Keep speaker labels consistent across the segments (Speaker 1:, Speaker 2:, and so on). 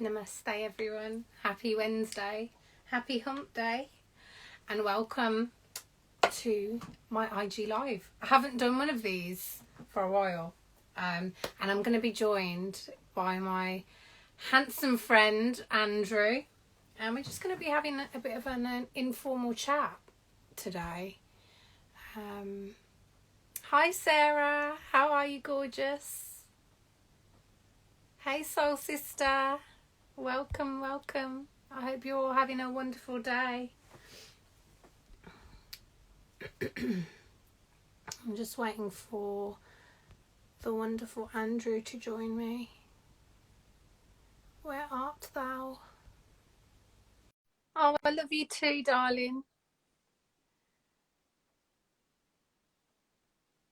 Speaker 1: Namaste, everyone. Happy Wednesday. Happy hump day. And welcome to my IG Live. I haven't done one of these for a while. And I'm going to be joined by my handsome friend, Andrew. And we're just going to be having a bit of an informal chat today. Hi, Sarah. How are you, gorgeous? Hey, soul sister. Welcome. I hope you're all having a wonderful day. I'm just waiting for the wonderful Andrew to join me. Where art thou? Oh, I love you too, darling.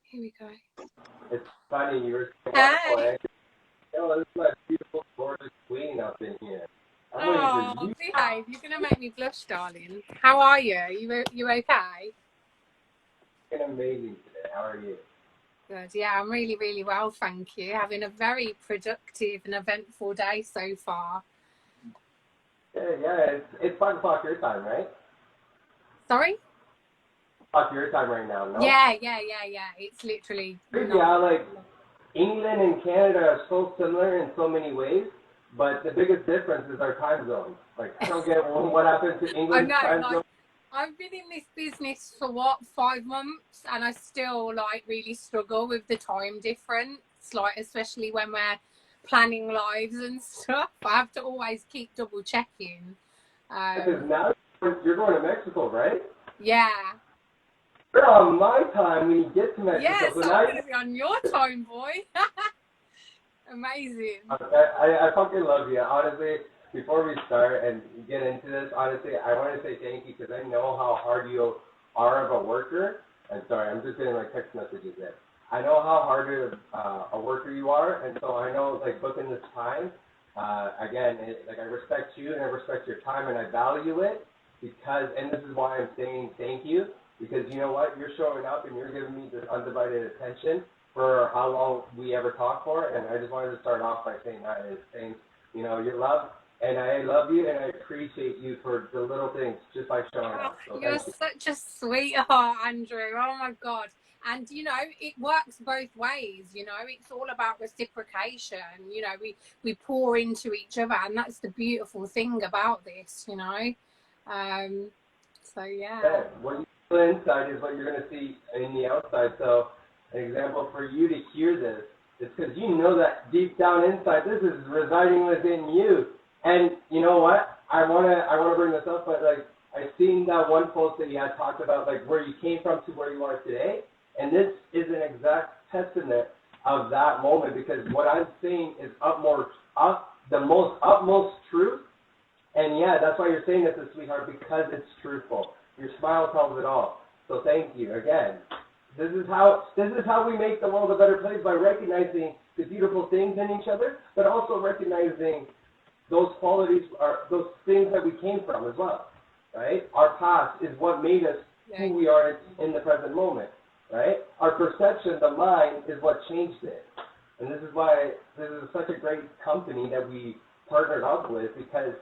Speaker 1: Here we go.
Speaker 2: It's funny, you were saying,
Speaker 1: Hey.
Speaker 2: oh, this is my beautiful, gorgeous queen up in here.
Speaker 1: Oh, behave. You're going to make me blush, darling. How are you? You okay?
Speaker 2: Looking amazing today. How are you?
Speaker 1: Good. Yeah, I'm really, really well, thank you. Having a very productive and eventful day so far.
Speaker 2: Yeah, it's 5 o'clock your time, right?
Speaker 1: Sorry?
Speaker 2: 5 o'clock your time right now, no?
Speaker 1: Yeah. It's literally...
Speaker 2: Yeah, like, England and Canada are so similar in so many ways, but the biggest difference is our time zone. Like, I don't get what happened to England's time zone.
Speaker 1: I've been in this business for 5 months, and I still really struggle with the time difference, especially when we're planning lives and stuff. I have to always keep double checking.
Speaker 2: Because now you're going to Mexico, right?
Speaker 1: Yeah.
Speaker 2: You're on my time when you get to Mexico.
Speaker 1: Yes, so I'm going to be on your time, boy. Amazing.
Speaker 2: I fucking love you. Honestly, before we start and get into this, honestly, I want to say thank you because I know how hard you are of a worker. And sorry, I'm just getting my text messages there. I know how hard a worker you are, and so I know, booking this time, again, I respect you and I respect your time and I value it because, and this is why I'm saying thank you, because you know what, you're showing up and you're giving me this undivided attention for how long we ever talk for, and I just wanted to start off by saying that and saying, your love, and I love you and I appreciate you for the little things just by showing up. So
Speaker 1: you're such a sweetheart, Andrew. Oh my God. And, it works both ways, it's all about reciprocation. We pour into each other, and that's the beautiful thing about this, So, yeah.
Speaker 2: What you feel inside is what you're going to see in the outside. So, an example for you to hear this is because you know that deep down inside, this is residing within you. And you know what? I wanna bring this up, but I've seen that one post that you had talked about, where you came from to where you are today. And this is an exact testament of that moment, because what I'm saying is the most utmost truth. And yeah, that's why you're saying this, sweetheart, because it's truthful. Your smile tells it all. So thank you again. This is how we make the world a better place, by recognizing the beautiful things in each other, but also recognizing those qualities, those things that we came from as well, right? Our past is what made us who we are in the present moment. Right? Our perception, the mind, is what changed it. And this is why this is such a great company that we partnered up with, because,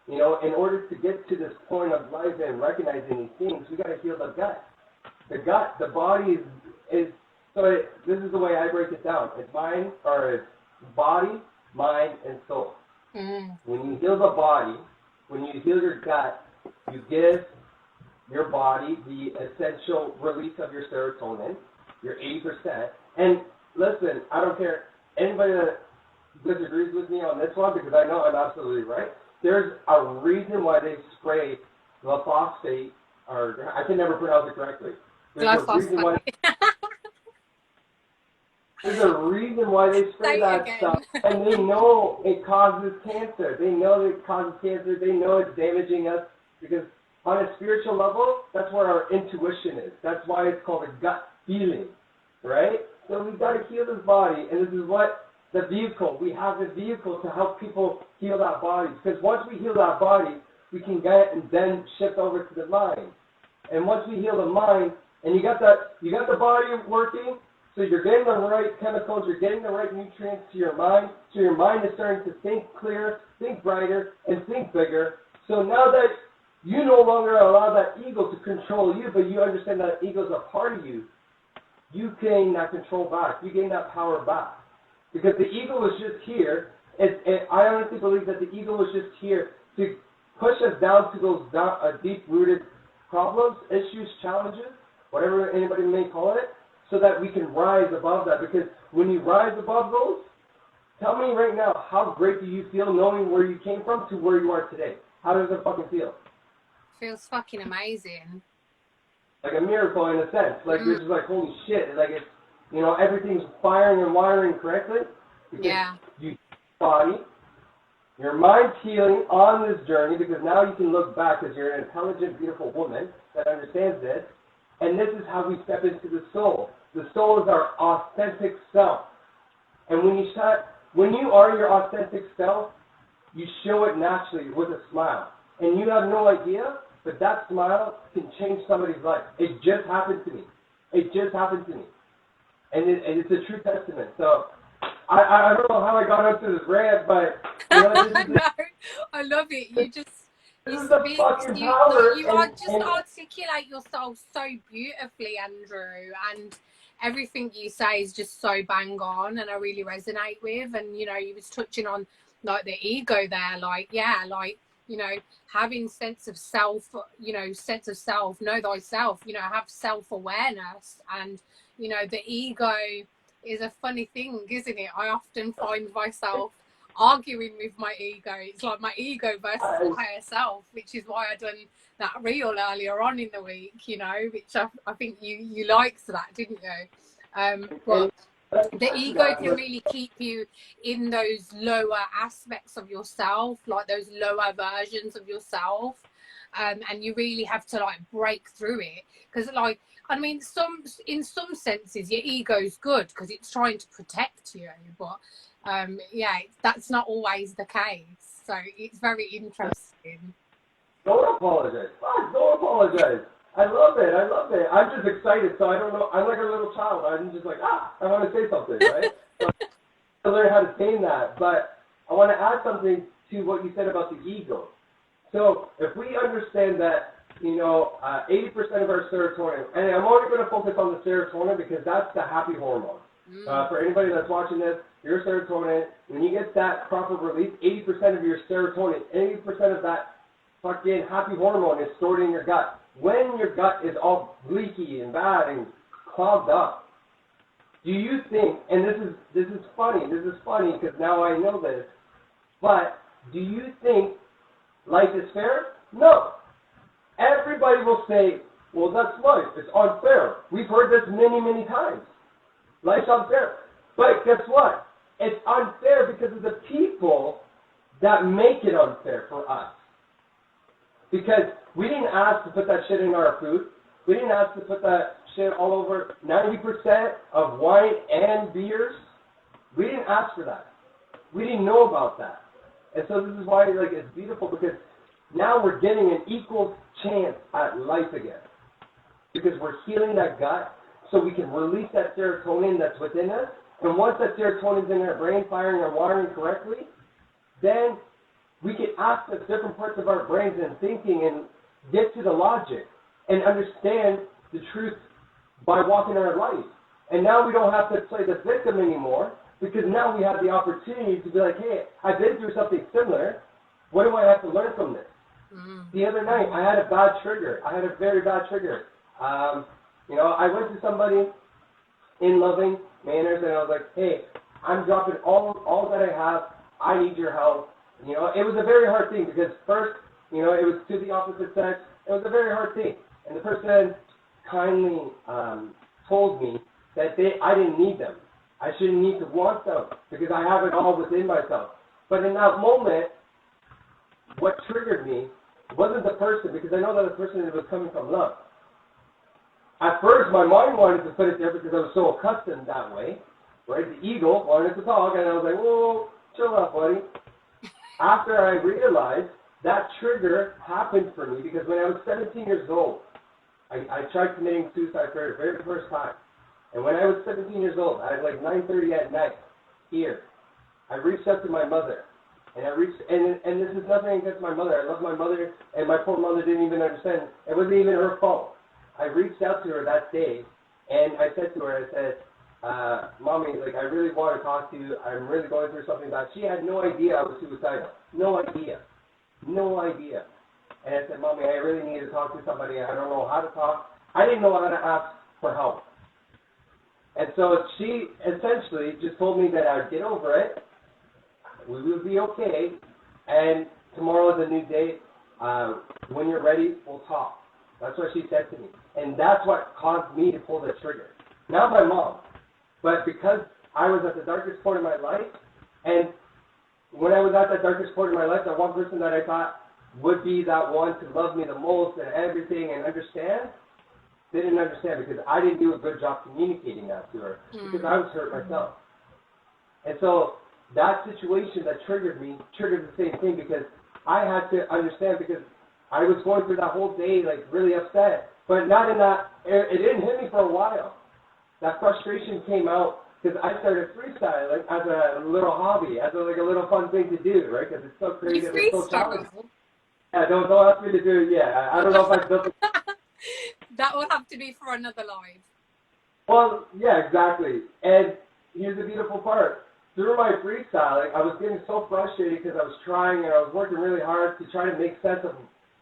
Speaker 2: in order to get to this point of life and recognizing these things, we got to heal the gut. The body this is the way I break it down. It's body, mind, and soul. Mm. When you heal the body, when you heal your gut, you give your body the essential release of your serotonin, your 80%. And listen, I don't care anybody that disagrees with me on this one, because I know I'm absolutely right. There's a reason why they spray glyphosate, or I can never pronounce it correctly. There's a reason why they spray that stuff, and they know it causes cancer. They know that it causes cancer. They know it's damaging us, because on a spiritual level, that's where our intuition is. That's why it's called a gut feeling, right? So we've got to heal this body, and this is what we have the vehicle to help people heal that body. Because once we heal that body, we can get and then shift over to the mind. And once we heal the mind, and you got the body working, So you're getting the right chemicals, you're getting the right nutrients to your mind, so your mind is starting to think clearer, think brighter, and think bigger. So now that you no longer allow that ego to control you, but you understand that ego is a part of you, you gain that control back. You gain that power back. Because the ego was just here. I honestly believe that the ego was just here to push us down to those deep-rooted problems, issues, challenges, whatever anybody may call it, so that we can rise above that. Because when you rise above those, tell me right now, how great do you feel knowing where you came from to where you are today? How does it fucking feel?
Speaker 1: Feels fucking amazing.
Speaker 2: Like a miracle in a sense. Like you're just like, holy shit. Like it's, you know, everything's firing and wiring correctly. Because you body, your mind's healing on this journey, because now you can look back as you're an intelligent, beautiful woman that understands this. And this is how we step into the soul. The soul is our authentic self. And when you are your authentic self, you show it naturally with a smile. And you have no idea, but that smile can change somebody's life. It just happened to me. It just happened to me. And it's a true testament. So I don't know how I got onto this rant, but you know,
Speaker 1: No, I love it. You just articulate yourself so beautifully, Andrew, and everything you say is just so bang on, and I really resonate with. And you know, you was touching on like the ego there, like you know, having sense of self, you know, know thyself, you know, have self-awareness. And you know, the ego is a funny thing, isn't it? I often find myself arguing with my ego. It's like my ego versus my higher self, which is why I done that reel earlier on in the week, you know, which I think you liked that, didn't you? But the ego can really keep you in those lower aspects of yourself, like those lower versions of yourself. And you really have to like break through it, because like, I mean, in some senses your ego's good because it's trying to protect you, but that's not always the case. So it's very interesting.
Speaker 2: Don't apologize. Don't apologize. I love it. I'm just excited, so I don't know. I'm like a little child. I'm just like, I want to say something, right? So I learn how to tame that. But I want to add something to what you said about the ego. So if we understand that, you know, 80% of our serotonin, and I'm only going to focus on the serotonin because that's the happy hormone. For anybody that's watching this, your serotonin, when you get that proper release, 80% of your serotonin, 80% of that fucking happy hormone is stored in your gut. When your gut is all leaky and bad and clogged up, do you think, and this is funny because now I know this, but do you think life is fair? No. Everybody will say, well, that's life. It's unfair. We've heard this many, many times. Life's unfair. But guess what? It's unfair because of the people that make it unfair for us. Because we didn't ask to put that shit in our food. We didn't ask to put that shit all over 90% of wine and beers. We didn't ask for that. We didn't know about that. And so this is why like it's beautiful, because now we're getting an equal chance at life again. Because we're healing that gut so we can release that serotonin that's within us. And once that serotonin's in our brain firing and wiring correctly, then we can access different parts of our brains and thinking and get to the logic and understand the truth by walking our life. And now we don't have to play the victim anymore, because now we have the opportunity to be like, hey, I've been through something similar. What do I have to learn from this? The other night, I had a bad trigger. I had a very bad trigger. You know, I went to somebody in loving manners, and I was like, hey, I'm dropping all that I have. I need your help. You know, it was a very hard thing, because first, you know, it was to the opposite sex. It was a very hard thing. And the person kindly told me that I didn't need them. I shouldn't need to want them, because I have it all within myself. But in that moment, what triggered me wasn't the person, because I know that the person was coming from love. At first, my mind wanted to put it there because I was so accustomed that way, right? The ego wanted to talk, and I was like, whoa, chill out, buddy. After I realized that trigger happened for me, because when I was 17 years old, I tried committing suicide for the very first time. And when I was 17 years old, at like 9:30 at night, here, I reached out to my mother. And and this is nothing against my mother. I love my mother, and my poor mother didn't even understand. It wasn't even her fault. I reached out to her that day, and I said to her, I said, Mommy, like, I really want to talk to you. I'm really going through something bad. She had no idea I was suicidal. No idea. No idea. And I said, Mommy, I really need to talk to somebody. I don't know how to talk. I didn't know how to ask for help. And so she essentially just told me that I'd get over it. We will be okay, and tomorrow is a new day. When you're ready, we'll talk. That's what she said to me. And that's what caused me to pull the trigger. Not my mom, but because I was at the darkest point of my life, and when I was at that darkest point of my life, that one person that I thought would be that one to love me the most and everything and understand, didn't understand because I didn't do a good job communicating that to her because I was hurt myself. And so that situation that triggered me triggered the same thing because I had to understand because I was going through that whole day like really upset, but not in that, it didn't hit me for a while. That frustration came out because I started freestyling as a little hobby, as a little fun thing to do, right? Because it's so creative, it's so challenging. Yeah, don't ask me to do it yet. I don't know if I built it.
Speaker 1: That will have to be for another live.
Speaker 2: Well, yeah, exactly. And here's the beautiful part. Through my freestyling, I was getting so frustrated because I was trying and I was working really hard to try to make sense of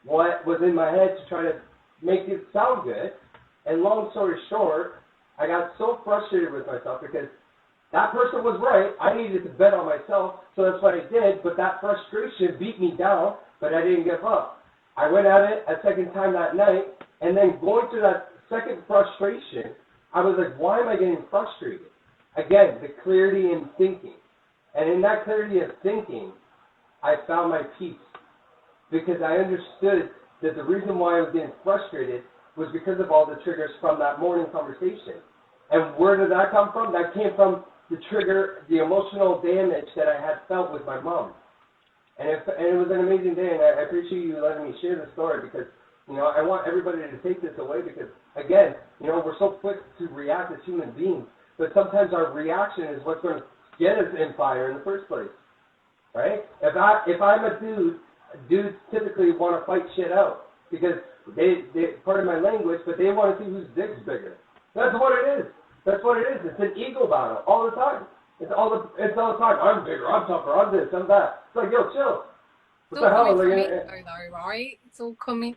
Speaker 2: what was in my head to try to make it sound good. And long story short, I got so frustrated with myself because that person was right. I needed to bet on myself, so that's what I did. But that frustration beat me down, but I didn't give up. I went at it a second time that night, and then going through that second frustration, I was like, why am I getting frustrated? Again, the clarity in thinking. And in that clarity of thinking, I found my peace. Because I understood that the reason why I was getting frustrated was because of all the triggers from that morning conversation. And where did that come from? That came from the trigger, the emotional damage that I had felt with my mom. And it was an amazing day, and I appreciate you letting me share the story because, you know, I want everybody to take this away because, again, you know, we're so quick to react as human beings. But sometimes our reaction is what's going to get us in fire in the first place, right? If I'm a dude, dudes typically want to fight shit out because they pardon my language, but they want to see whose dick's bigger. That's what it is. That's what it is. It's an ego battle all the time. It's all the time. I'm bigger. I'm tougher. I'm this. I'm that. It's like, yo, chill. What the hell?
Speaker 1: Though, right? It's all coming.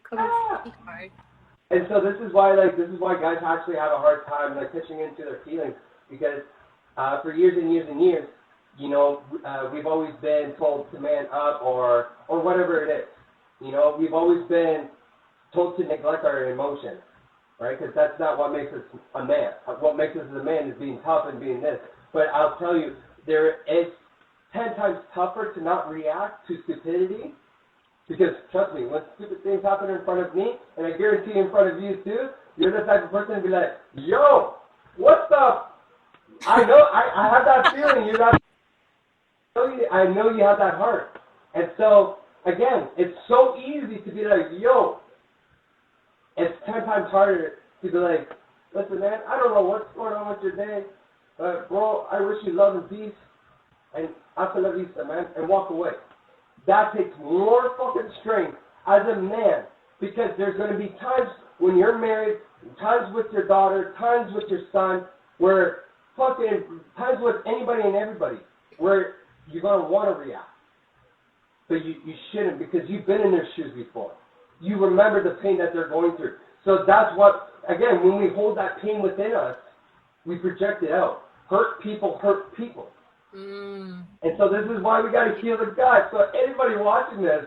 Speaker 2: And so this is why guys actually have a hard time like pitching into their feelings because for years and years and years, you know, we've always been told to man up or whatever it is. You know, we've always been told to neglect our emotions, right? Because that's not what makes us a man. What makes us a man is being tough and being this. But I'll tell you, it's 10 times tougher to not react to stupidity. Because, trust me, when stupid things happen in front of me, and I guarantee in front of you too, you're the type of person to be like, yo, what the? I know, I have that feeling. I know you have that heart. And so, again, it's so easy to be like, yo. It's 10 times harder to be like, listen, man, I don't know what's going on with your day, but, bro, I wish you love and peace, and hasta la vista, man, and walk away. That takes more fucking strength as a man because there's going to be times when you're married, times with your daughter, times with your son, where times with anybody and everybody, where you're going to want to react. But you shouldn't because you've been in their shoes before. You remember the pain that they're going through. So that's what, again, when we hold that pain within us, we project it out. Hurt people hurt people. And so this is why we got to heal the gut. So anybody watching this,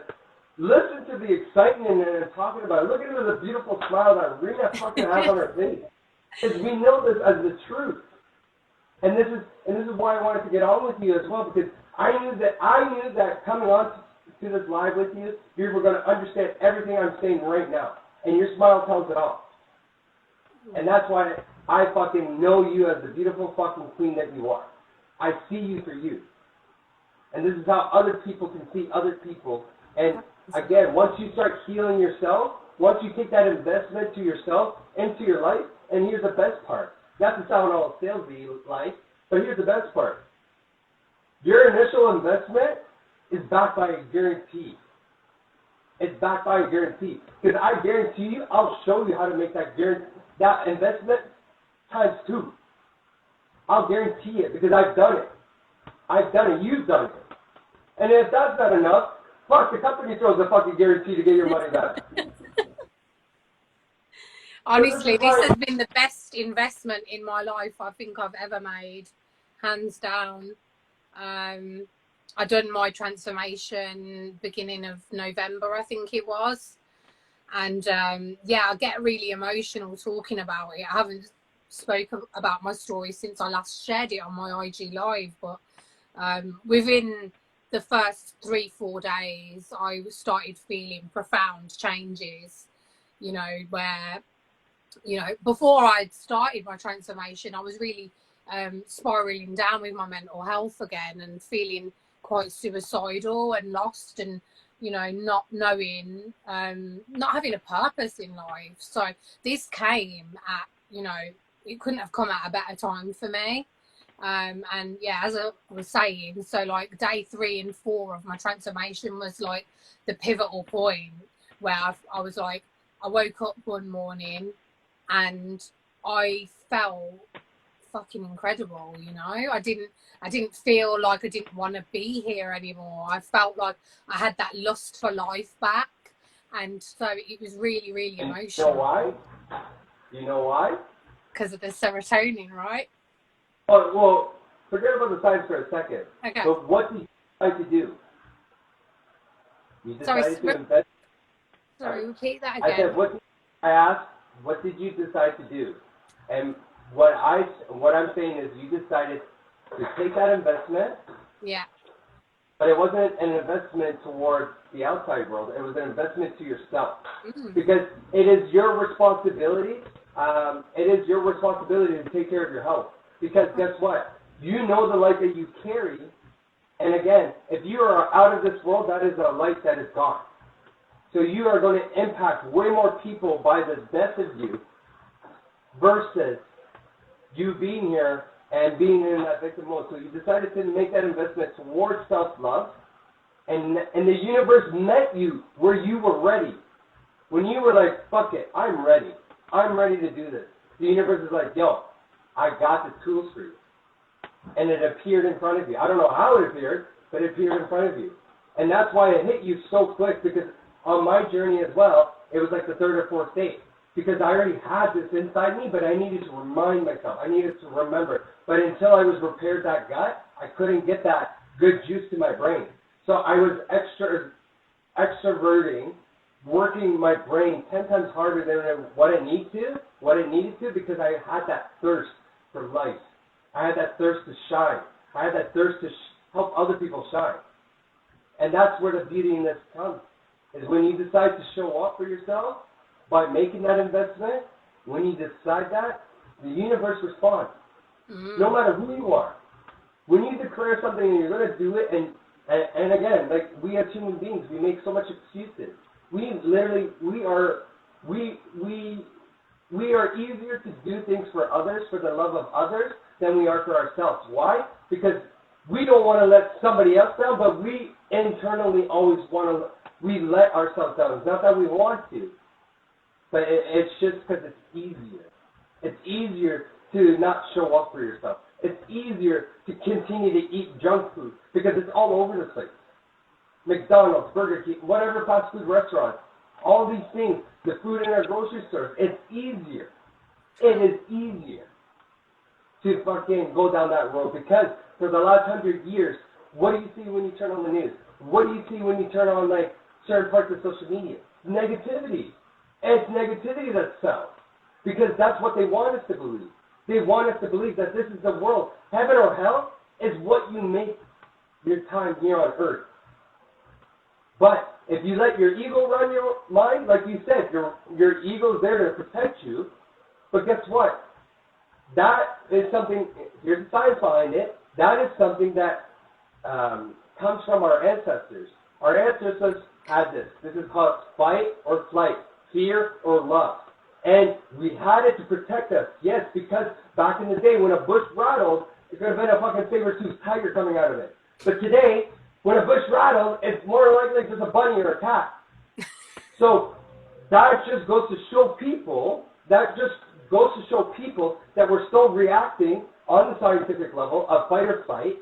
Speaker 2: listen to the excitement and talking about it. Look at the beautiful smile that Rena fucking has on her face. Because we know this as the truth. And this is why I wanted to get on with you as well, because I knew that coming on to this live with you, you were going to understand everything I'm saying right now. And your smile tells it all. And that's why I fucking know you as the beautiful fucking queen that you are. I see you for you. And this is how other people can see other people. And again, once you start healing yourself, once you take that investment to yourself, into your life, and here's the best part. Not to sound all salesy like, but here's the best part. Your initial investment is backed by a guarantee. It's backed by a guarantee. Because I guarantee you, I'll show you how to make that investment times 2. I'll guarantee it because I've done it. I've done it. You've done it. And if that's not enough, fuck, the company throws a fucking guarantee to get your money back.
Speaker 1: Honestly, this has been the best investment in my life I think I've ever made, hands down. I done my transformation beginning of November, I think it was. And yeah, I get really emotional talking about it. I haven't spoken about my story since I last shared it on my IG Live, but within the first 3-4 days, I started feeling profound changes, you know, where, you know, before I'd started my transformation, I was really spiraling down with my mental health again and feeling quite suicidal and lost and, you know, not knowing, not having a purpose in life. So this came at, you know, it couldn't have come at a better time for me. And yeah, as I was saying, so like day 3 and 4 of my transformation was like the pivotal point where I was like, I woke up one morning and I felt fucking incredible, you know. I didn't feel like I didn't want to be here anymore. I felt like I had that lust for life back, and so it was really, really emotional.
Speaker 2: You know why? You know why?
Speaker 1: Because of the serotonin, right?
Speaker 2: Well, forget about the science for a second.
Speaker 1: Okay.
Speaker 2: So what did you decide to do? You decided to invest.
Speaker 1: Sorry, repeat that again.
Speaker 2: I said, I asked, what did you decide to do? And what I'm saying is you decided to take that investment.
Speaker 1: Yeah.
Speaker 2: But it wasn't an investment towards the outside world. It was an investment to yourself.
Speaker 1: Mm.
Speaker 2: Because it is your responsibility. It is your responsibility to take care of your health. Because guess what? You know the light that you carry. And again, if you are out of this world, that is a light that is gone. So you are going to impact way more people by the death of you versus you being here and being in that victim mode. So you decided to make that investment towards self-love, and the universe met you where you were ready. When you were like, fuck it, I'm ready. I'm ready to do this. The universe is like, yo, I got the tools for you. And it appeared in front of you. I don't know how it appeared, but it appeared in front of you. And that's why it hit you so quick, because on my journey as well, it was like the 3rd or 4th day. Because I already had this inside me, but I needed to remind myself. I needed to remember. But until I was repaired that gut, I couldn't get that good juice to my brain. So I was extroverting, working my brain 10 times harder than what it needed to, because I had that thirst for life. I had that thirst to shine. I had that thirst to help other people shine. And that's where the beauty in this comes, is when you decide to show up for yourself by making that investment. When you decide that, the universe responds. Mm-hmm. No matter who you are. When you declare something and you're going to do it, and again, like we as human beings, we make so much excuses. We are easier to do things for others, for the love of others, than we are for ourselves. Why? Because we don't want to let somebody else down, but we internally always we let ourselves down. It's not that we want to, but it's just because it's easier. It's easier to not show up for yourself. It's easier to continue to eat junk food because it's all over the place. McDonald's, Burger King, whatever fast food restaurant, all these things, the food in our grocery stores, it's easier. It is easier to fucking go down that road, because for the last 100 years, what do you see when you turn on the news? What do you see when you turn on like certain parts of social media? Negativity. And it's negativity that sells, because that's what they want us to believe. They want us to believe that this is the world. Heaven or hell is what you make your time here on earth. But if you let your ego run your mind, like you said, your ego's there to protect you. But guess what? That is something, here's the science behind it, that is something that comes from our ancestors. Our ancestors had this. This is called fight or flight, fear or love. And we had it to protect us. Yes, because back in the day when a bush rattled, it could have been a fucking saber-toothed tiger coming out of it. But today, when a bush rattles, it's more likely it's a bunny or a cat. So that just goes to show people, that we're still reacting on the scientific level of fight or flight.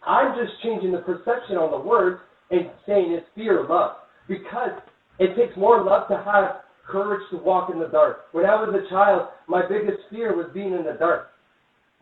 Speaker 2: I'm just changing the perception on the words and saying it's fear or love. Because it takes more love to have courage to walk in the dark. When I was a child, my biggest fear was being in the dark.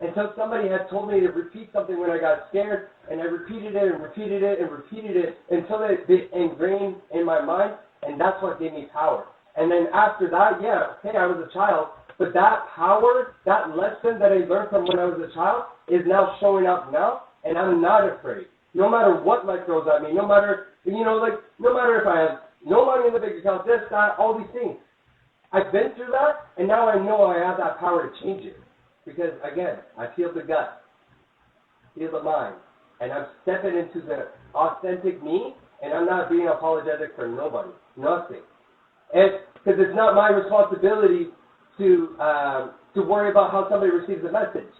Speaker 2: Until somebody had told me to repeat something when I got scared, and I repeated it and repeated it and repeated it until it ingrained in my mind, and that's what gave me power. And then after that, yeah, okay, I was a child, but that power, that lesson that I learned from when I was a child is now showing up now, and I'm not afraid. No matter what life throws at me, no matter, no matter if I have no money in the bank account, this, that, all these things. I've been through that, and now I know I have that power to change it. Because, again, I feel the gut, feel the mind, and I'm stepping into the authentic me, and I'm not being apologetic for nobody, nothing. Because it's not my responsibility to worry about how somebody receives the message.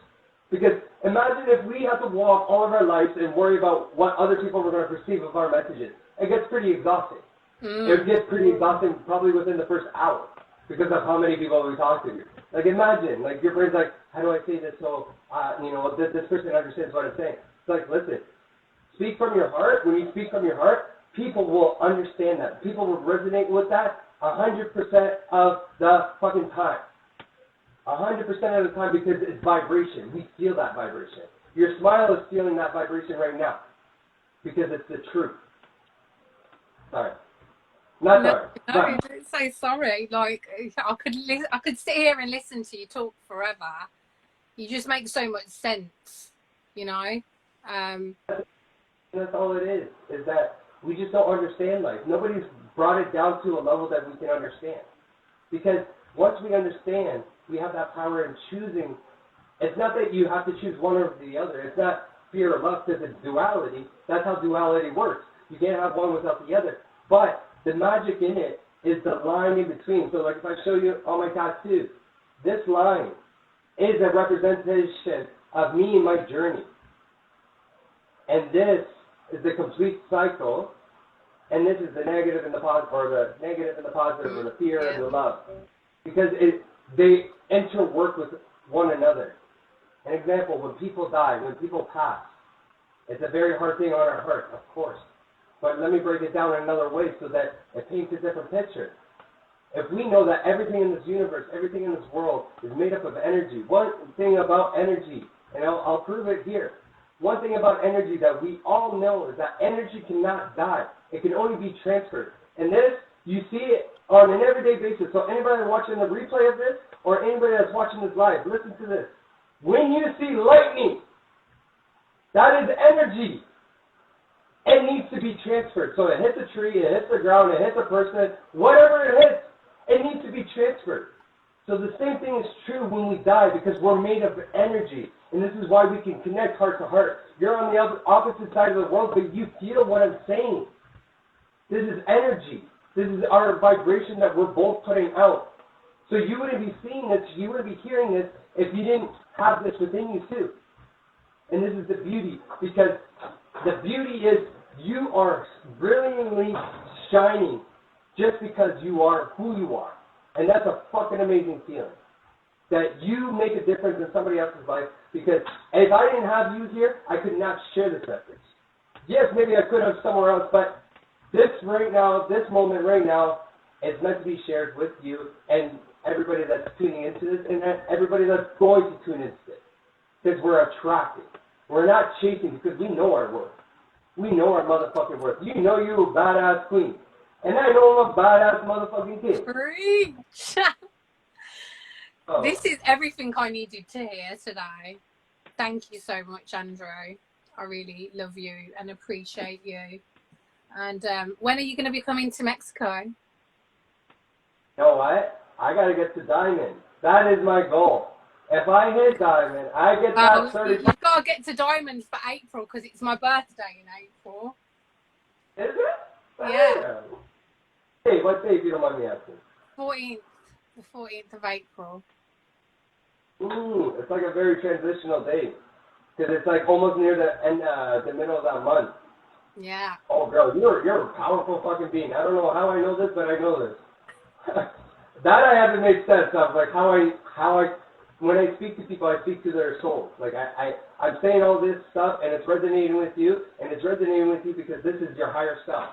Speaker 2: Because imagine if we have to walk all of our lives and worry about what other people are going to perceive of our messages. It gets pretty exhausting. It gets pretty exhausting probably within the first hour because of how many people we talk to. Like imagine, like your brain's like, how do I say this so, this person understands what I'm saying. It's like, listen, speak from your heart. When you speak from your heart, people will understand that. People will resonate with that 100% of the fucking time. 100% of the time because it's vibration. We feel that vibration. Your smile is feeling that vibration right now because it's the truth. Sorry. Not sorry.
Speaker 1: No, don't say sorry. Like I could sit here and listen to you talk forever. You just make so much sense, you know.
Speaker 2: That's all it is that we just don't understand life. Nobody's brought it down to a level that we can understand. Because once we understand, we have that power in choosing. It's not that you have to choose one or the other. It's not fear or love because it's duality. That's how duality works. You can't have one without the other. But the magic in it is the line in between. So like if I show you all my tattoos, this line is a representation of me and my journey. And this is the complete cycle. And this is the negative and the positive, or the negative and the positive, or the fear and the love. Because they interwork with one another. An example, when people die, when people pass, it's a very hard thing on our heart, of course. But let me break it down in another way so that it paints a different picture. If we know that everything in this universe, everything in this world is made up of energy, one thing about energy, and I'll prove it here, one thing about energy that we all know is that energy cannot die. It can only be transferred. And this, you see it on an everyday basis. So anybody watching the replay of this, or anybody that's watching this live, listen to this. When you see lightning, that is energy. It needs to be transferred. So it hits a tree, it hits the ground, it hits a person, whatever it hits, it needs to be transferred. So the same thing is true when we die because we're made of energy. And this is why we can connect heart to heart. You're on the opposite side of the world, but you feel what I'm saying. This is energy. This is our vibration that we're both putting out. So you wouldn't be seeing this, you wouldn't be hearing this if you didn't have this within you too. And this is the beauty, because the beauty is you are brilliantly shining just because you are who you are. And that's a fucking amazing feeling. That you make a difference in somebody else's life, because if I didn't have you here, I could not share this message. Yes, maybe I could have somewhere else, but this right now, this moment right now, is meant to be shared with you and everybody that's tuning into this and everybody that's going to tune into this. Because we're attracted. We're not chasing because we know our worth. We know our motherfucking worth. You know you're a badass queen. And I know I'm a badass motherfucking kid.
Speaker 1: Preach!
Speaker 2: Oh.
Speaker 1: This is everything I needed to hear today. Thank you so much, Andrew. I really love you and appreciate you. And when are you going to be coming to Mexico?
Speaker 2: You know what? I got to get to Diamond. That is my goal. If I hit Diamond, I get that 30.
Speaker 1: You've got to get to Diamond for April because it's my birthday in April.
Speaker 2: Is it?
Speaker 1: Yeah.
Speaker 2: Hey, what day if you don't mind me asking?
Speaker 1: 14th. The 14th of April.
Speaker 2: Ooh, it's like a very transitional date. Because it's like almost near the end, the middle of that month.
Speaker 1: Yeah.
Speaker 2: Oh, girl, you're a powerful fucking being. I don't know how I know this, but I know this. That I have to make sense of, like how I, when I speak to people, I speak to their souls. Like I'm saying all this stuff, and it's resonating with you, and it's resonating with you because this is your higher self.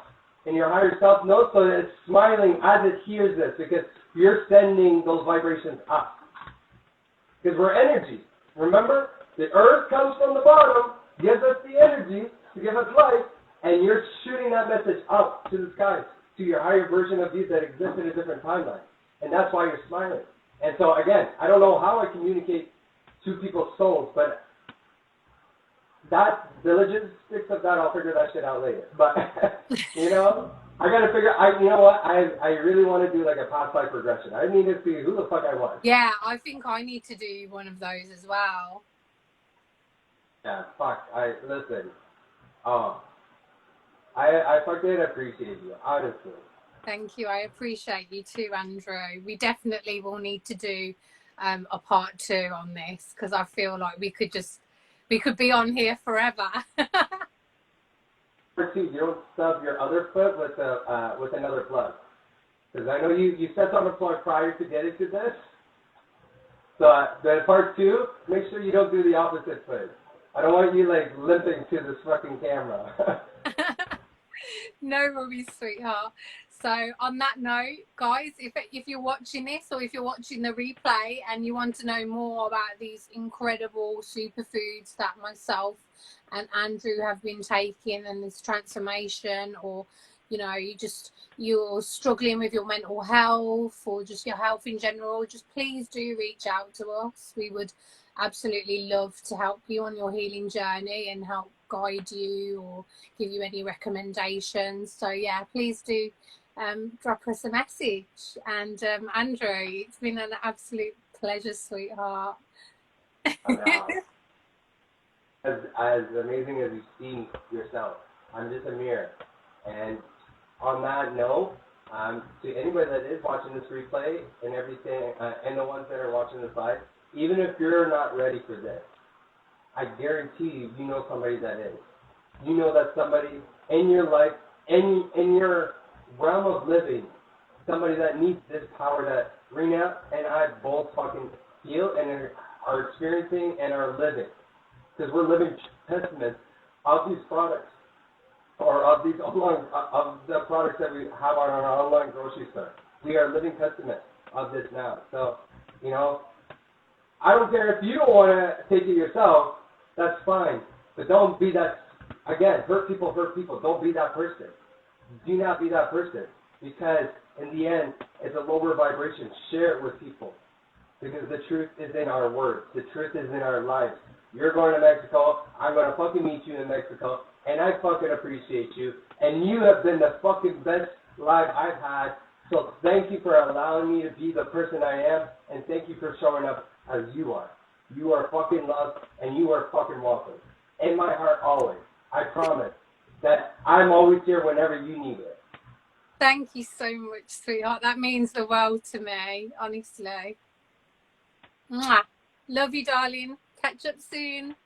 Speaker 2: And your higher self knows, so it's smiling as it hears this, because you're sending those vibrations up. Because we're energy. Remember? The earth comes from the bottom, gives us the energy to give us life, and you're shooting that message up to the skies, to your higher version of you that exists in a different timeline. And that's why you're smiling. And so, again, I don't know how I communicate to people's souls, but the logistics of that, I'll figure that shit out later. But, you know, I got to figure, you know what, I really want to do like a past life regression. I need to see who the fuck I was.
Speaker 1: Yeah, I think I need to do one of those as well.
Speaker 2: Yeah, fuck, listen, I fucking appreciate you, honestly.
Speaker 1: Thank you. I appreciate you too, Andrew. We definitely will need to do a part 2 on this, because I feel like we could be on here forever.
Speaker 2: Part 2, you don't stub your other foot with another plug. Because I know you stepped on the plug prior to getting to this. So then part 2, make sure you don't do the opposite foot. I don't want you like limping to this fucking camera.
Speaker 1: No worries, sweetheart. So on that note, guys, if you're watching this, or if you're watching the replay and you want to know more about these incredible superfoods that myself and Andrew have been taking, and this transformation, or you know, you're struggling with your mental health or just your health in general, just please do reach out to us. We would absolutely love to help you on your healing journey and help guide you or give you any recommendations. So yeah, please do drop us a message. And Andrew, it's been an absolute pleasure, sweetheart.
Speaker 2: As amazing as you see yourself, I'm just a mirror. And on that note, to anybody that is watching this replay and everything, and the ones that are watching this live, even if you're not ready for this, I guarantee you know somebody that is. You know that somebody in your life, in your realm of living, somebody that needs this power that Rena and I both fucking feel and are experiencing and are living. Because we're living testaments of these products, or of these online, of the products that we have on our online grocery store. We are living testaments of this now. So, you know, I don't care if you don't want to take it yourself, that's fine. But don't be that, again, hurt people. Don't be that person. Do not be that person. Because in the end, it's a lower vibration. Share it with people. Because the truth is in our words. The truth is in our lives. You're going to Mexico. I'm going to fucking meet you in Mexico. And I fucking appreciate you. And you have been the fucking best life I've had. So thank you for allowing me to be the person I am. And thank you for showing up as you are. You are fucking loved, and you are fucking welcome. In my heart, always. I promise that I'm always here whenever you need it.
Speaker 1: Thank you so much, sweetheart. That means the world to me, honestly. Mwah. Love you, darling. Catch up soon.